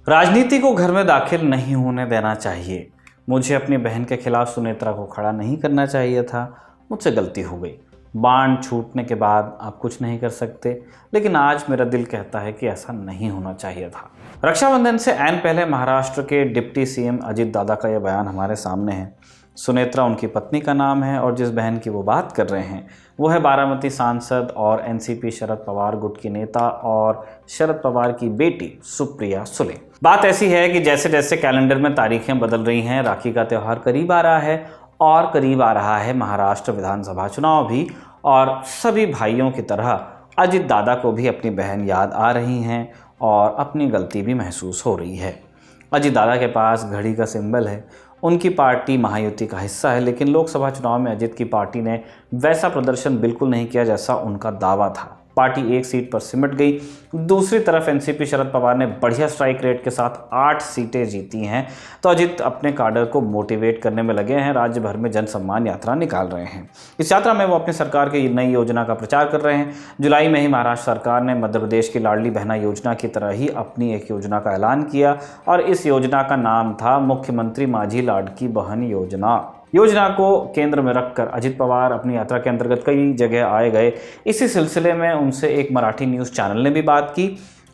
राजनीति को घर में दाखिल नहीं होने देना चाहिए। मुझे अपनी बहन के खिलाफ सुनेत्रा को खड़ा नहीं करना चाहिए था। मुझसे गलती हो गई। बांड छूटने के बाद आप कुछ नहीं कर सकते, लेकिन आज मेरा दिल कहता है कि ऐसा नहीं होना चाहिए था। रक्षाबंधन से ऐन पहले महाराष्ट्र के डिप्टी सीएम अजित दादा का यह बयान हमारे सामने है। सुनेत्रा उनकी पत्नी का नाम है और जिस बहन की वो बात कर रहे हैं वो है बारामती सांसद और एनसीपी शरद पवार गुट की नेता और शरद पवार की बेटी सुप्रिया सुले। बात ऐसी है कि जैसे जैसे कैलेंडर में तारीखें बदल रही हैं, राखी का त्यौहार करीब आ रहा है और करीब आ रहा है महाराष्ट्र विधानसभा चुनाव भी, और सभी भाइयों की तरह अजित दादा को भी अपनी बहन याद आ रही हैं और अपनी गलती भी महसूस हो रही है। अजित दादा के पास घड़ी का सिंबल है, उनकी पार्टी महायुति का हिस्सा है, लेकिन लोकसभा चुनाव में अजित की पार्टी ने वैसा प्रदर्शन बिल्कुल नहीं किया जैसा उनका दावा था। पार्टी एक सीट पर सिमट गई। दूसरी तरफ एनसीपी शरद पवार ने बढ़िया स्ट्राइक रेट के साथ 8 सीटें जीती हैं, तो अजित अपने काडर को मोटिवेट करने में लगे हैं। राज्य भर में जन सम्मान यात्रा निकाल रहे हैं। इस यात्रा में वो अपनी सरकार की नई योजना का प्रचार कर रहे हैं। जुलाई में ही महाराष्ट्र सरकार ने मध्य प्रदेश की लाडली बहना योजना की तरह ही अपनी एक योजना का ऐलान किया और इस योजना का नाम था मुख्यमंत्री माझी लाडकी बहन योजना को केंद्र में रखकर अजित पवार अपनी यात्रा के अंतर्गत कई जगह आए गए। इसी सिलसिले में उनसे एक मराठी न्यूज़ चैनल ने भी बात की।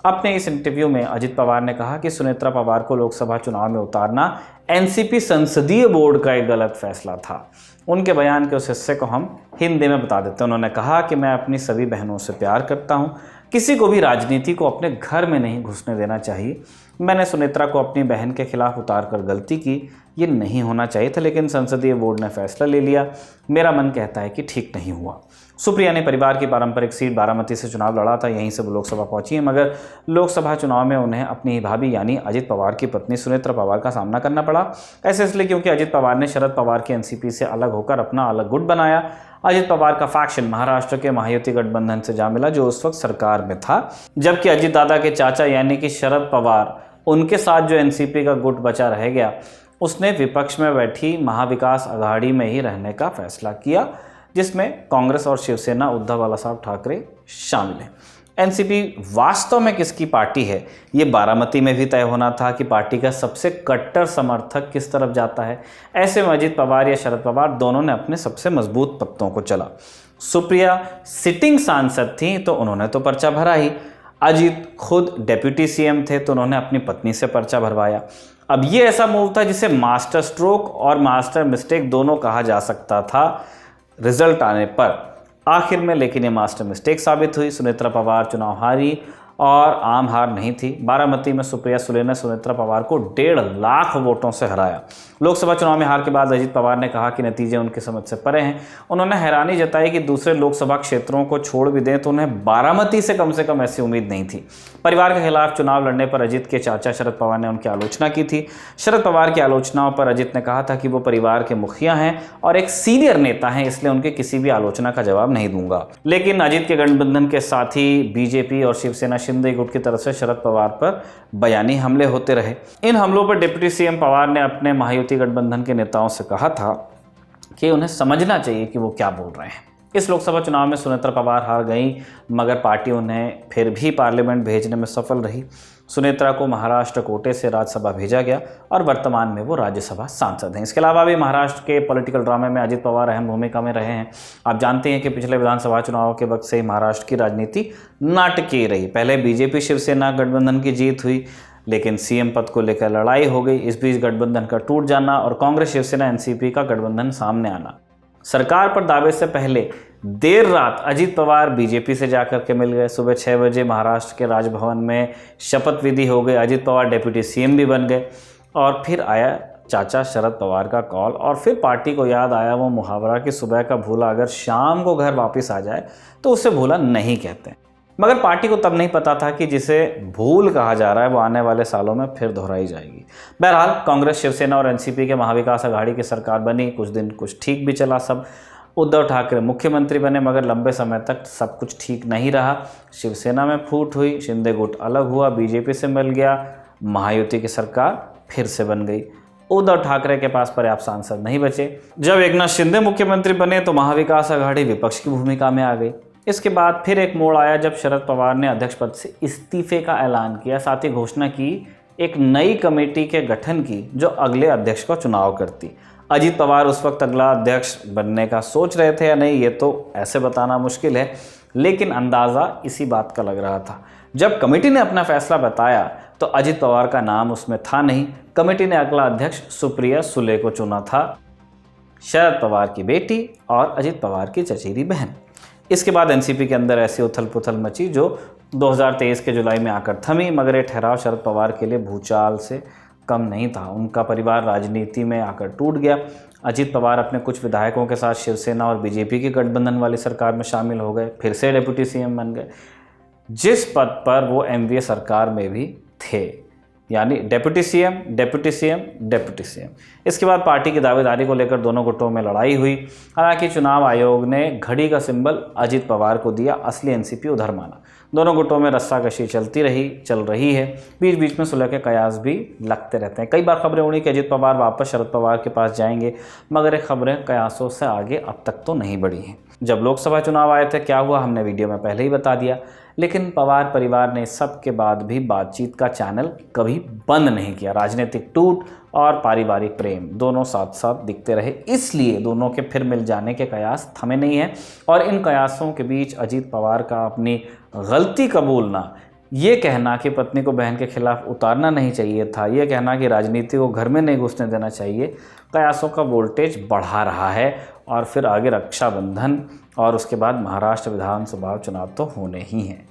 अपने इस इंटरव्यू में अजित पवार ने कहा कि सुनेत्रा पवार को लोकसभा चुनाव में उतारना एनसीपी संसदीय बोर्ड का एक गलत फैसला था। उनके बयान के उस हिस्से को हम हिंदी में बता देते हैं। उन्होंने कहा कि मैं अपनी सभी बहनों से प्यार करता हूँ, किसी को भी राजनीति को अपने घर में नहीं घुसने देना चाहिए। मैंने सुनेत्रा को अपनी बहन के खिलाफ उतार कर गलती की, ये नहीं होना चाहिए था, लेकिन संसदीय बोर्ड ने फैसला ले लिया। मेरा मन कहता है कि ठीक नहीं हुआ। सुप्रिया ने परिवार की पारंपरिक सीट बारामती से चुनाव लड़ा था, यहीं से वो लोकसभा पहुंची है, मगर लोकसभा चुनाव में उन्हें अपनी भाभी यानी अजित पवार की पत्नी सुनेत्रा पवार का सामना करना पड़ा। ऐसे इसलिए क्योंकि अजित पवार ने शरद पवार की एनसीपी से अलग होकर अपना अलग गुट बनाया। अजित पवार का फैक्शन महाराष्ट्र के महायुति गठबंधन से जा मिला जो उस वक्त सरकार में था, जबकि अजित दादा के चाचा यानी कि शरद पवार, उनके साथ जो एनसीपी का गुट बचा रह गया, उसने विपक्ष में बैठी महाविकास आघाड़ी में ही रहने का फैसला किया, जिसमें कांग्रेस और शिवसेना उद्धव बालासाहब ठाकरे शामिल हैं। एनसीपी वास्तव में किसकी पार्टी है, ये बारामती में भी तय होना था कि पार्टी का सबसे कट्टर समर्थक किस तरफ जाता है। ऐसे में अजित पवार या शरद पवार दोनों ने अपने सबसे मजबूत पत्तों को चला। सुप्रिया सिटिंग सांसद थी तो उन्होंने तो पर्चा भरा ही। अजित खुद डेप्यूटी सीएम थे तो उन्होंने अपनी पत्नी से पर्चा भरवाया। अब ये ऐसा मूव था जिसे मास्टर स्ट्रोक और मास्टर मिस्टेक दोनों कहा जा सकता था रिजल्ट आने पर। आखिर में लेकिन ये मास्टर मिस्टेक साबित हुई। सुनेत्रा पवार चुनाव हारी और आम हार नहीं थी। बारामती में सुप्रिया सुले ने सुनेत्रा पवार को 1.5 लाख वोटों से हराया। लोकसभा चुनाव में हार के बाद अजित पवार ने कहा कि नतीजे उनके समझ से परे हैं। उन्होंने हैरानी जताई कि दूसरे लोकसभा क्षेत्रों को छोड़ भी दें तो उन्हें बारामती से कम ऐसी उम्मीद नहीं थी। परिवार के खिलाफ चुनाव लड़ने पर अजित के चाचा शरद पवार ने उनकी आलोचना की थी। शरद पवार की आलोचनाओं पर अजित ने कहा था कि वो परिवार के मुखिया हैं और एक सीनियर नेता हैं, इसलिए उनके किसी भी आलोचना का जवाब नहीं दूंगा। लेकिन अजित के गठबंधन के साथी बीजेपी और शिवसेना शिंदे गुट की तरफ से शरद पवार पर बयानी हमले होते रहे। इन हमलों पर डिप्टी सीएम पवार ने अपने महायुति गठबंधन के नेताओं से कहा था कि उन्हें समझना चाहिए कि वो क्या बोल रहे हैं। इस लोकसभा चुनाव में सुनेत्रा पवार हार गई, मगर पार्टी उन्हें फिर भी पार्लियामेंट भेजने में सफल रही। सुनेत्रा को महाराष्ट्र कोटे से राज्यसभा भेजा गया और वर्तमान में वो राज्यसभा सांसद हैं। इसके अलावा भी महाराष्ट्र के पॉलिटिकल ड्रामे में अजित पवार अहम भूमिका में रहे हैं। आप जानते हैं कि पिछले विधानसभा चुनाव के वक्त से ही महाराष्ट्र की राजनीति नाटकीय रही। पहले बीजेपी शिवसेना गठबंधन की जीत हुई, लेकिन सीएम पद को लेकर लड़ाई हो गई। इस बीच गठबंधन का टूट जाना और कांग्रेस शिवसेना एनसीपी का गठबंधन सामने आना। सरकार पर दावे से पहले देर रात अजित पवार बीजेपी से जाकर के मिल गए। सुबह 6 बजे महाराष्ट्र के राजभवन में शपथ विधि हो गई। अजित पवार डेप्यूटी सीएम भी बन गए और फिर आया चाचा शरद पवार का कॉल और फिर पार्टी को याद आया वो मुहावरा कि सुबह का भूला अगर शाम को घर वापस आ जाए तो उसे भूला नहीं कहते। मगर पार्टी को तब नहीं पता था कि जिसे भूल कहा जा रहा है वो आने वाले सालों में फिर दोहराई जाएगी। बहरहाल कांग्रेस शिवसेना और एनसीपी के महाविकास आघाड़ी की सरकार बनी। कुछ दिन कुछ ठीक भी चला सब। उद्धव ठाकरे मुख्यमंत्री बने, मगर लंबे समय तक सब कुछ ठीक नहीं रहा। शिवसेना में फूट हुई, शिंदे गुट अलग हुआ, बीजेपी से मिल गया, महायुति की सरकार फिर से बन गई। उद्धव ठाकरे के पास पर्याप्त सांसद नहीं बचे। जब एकनाथ शिंदे मुख्यमंत्री बने तो महाविकास आघाड़ी विपक्ष की भूमिका में आ गई। इसके बाद फिर एक मोड़ आया जब शरद पवार ने अध्यक्ष पद से इस्तीफे का ऐलान किया, साथ ही घोषणा की एक नई कमेटी के गठन की जो अगले अध्यक्ष का चुनाव करती। अजीत पवार उस वक्त अगला अध्यक्ष बनने का सोच रहे थे या नहीं, ये तो ऐसे बताना मुश्किल है, लेकिन अंदाज़ा इसी बात का लग रहा था। जब कमेटी ने अपना फैसला बताया तो अजीत पवार का नाम उसमें था नहीं। कमेटी ने अगला अध्यक्ष सुप्रिया सुले को चुना था, शरद पवार की बेटी और अजीत पवार की चचेरी बहन। इसके बाद एनसीपी के अंदर ऐसी उथल पुथल मची जो 2023 के जुलाई में आकर थमी, मगर ये ठहराव शरद पवार के लिए भूचाल से कम नहीं था। उनका परिवार राजनीति में आकर टूट गया। अजीत पवार अपने कुछ विधायकों के साथ शिवसेना और बीजेपी की गठबंधन वाली सरकार में शामिल हो गए, फिर से डिप्टी सीएम बन गए, जिस पद पर वो एनडीए सरकार में भी थे, यानी deputy CM deputy CM deputy CM. इसके बाद पार्टी की दावेदारी को लेकर दोनों गुटों में लड़ाई हुई। हालांकि चुनाव आयोग ने घड़ी का सिंबल अजीत पवार को दिया, असली एनसीपी उधर माना। दोनों गुटों में रस्साकशी चल रही है। बीच बीच में सुलह के कयास भी लगते रहते हैं। कई बार खबरें उड़ी कि अजीत पवार वापस शरद पवार के पास जाएंगे, मगर ये खबरें कयासों से आगे अब तक तो नहीं बढ़ी हैं। जब लोकसभा चुनाव आए थे क्या हुआ हमने वीडियो में पहले ही बता दिया, लेकिन पवार परिवार ने सब के बाद भी बातचीत का चैनल कभी बंद नहीं किया। राजनीतिक टूट और पारिवारिक प्रेम दोनों साथ साथ दिखते रहे, इसलिए दोनों के फिर मिल जाने के कयास थमे नहीं हैं। और इन कयासों के बीच अजीत पवार का अपनी गलती कबूलना, ये कहना कि पत्नी को बहन के खिलाफ उतारना नहीं चाहिए था, ये कहना कि राजनीति को घर में नहीं घुसने देना चाहिए, कयासों का वोल्टेज बढ़ा रहा है। और फिर आगे रक्षाबंधन और उसके बाद महाराष्ट्र विधानसभा चुनाव तो होने ही हैं।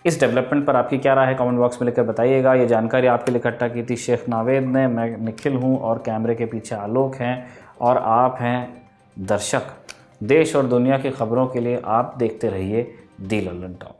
इस डेवलपमेंट पर आपकी क्या राय है, कमेंट बॉक्स में लिखकर बताइएगा। ये जानकारी आपके लिए इकट्ठा की थी शेख नावेद ने। मैं निखिल हूँ और कैमरे के पीछे आलोक हैं और आप हैं दर्शक। देश और दुनिया की खबरों के लिए आप देखते रहिए दी लल्लन टॉक।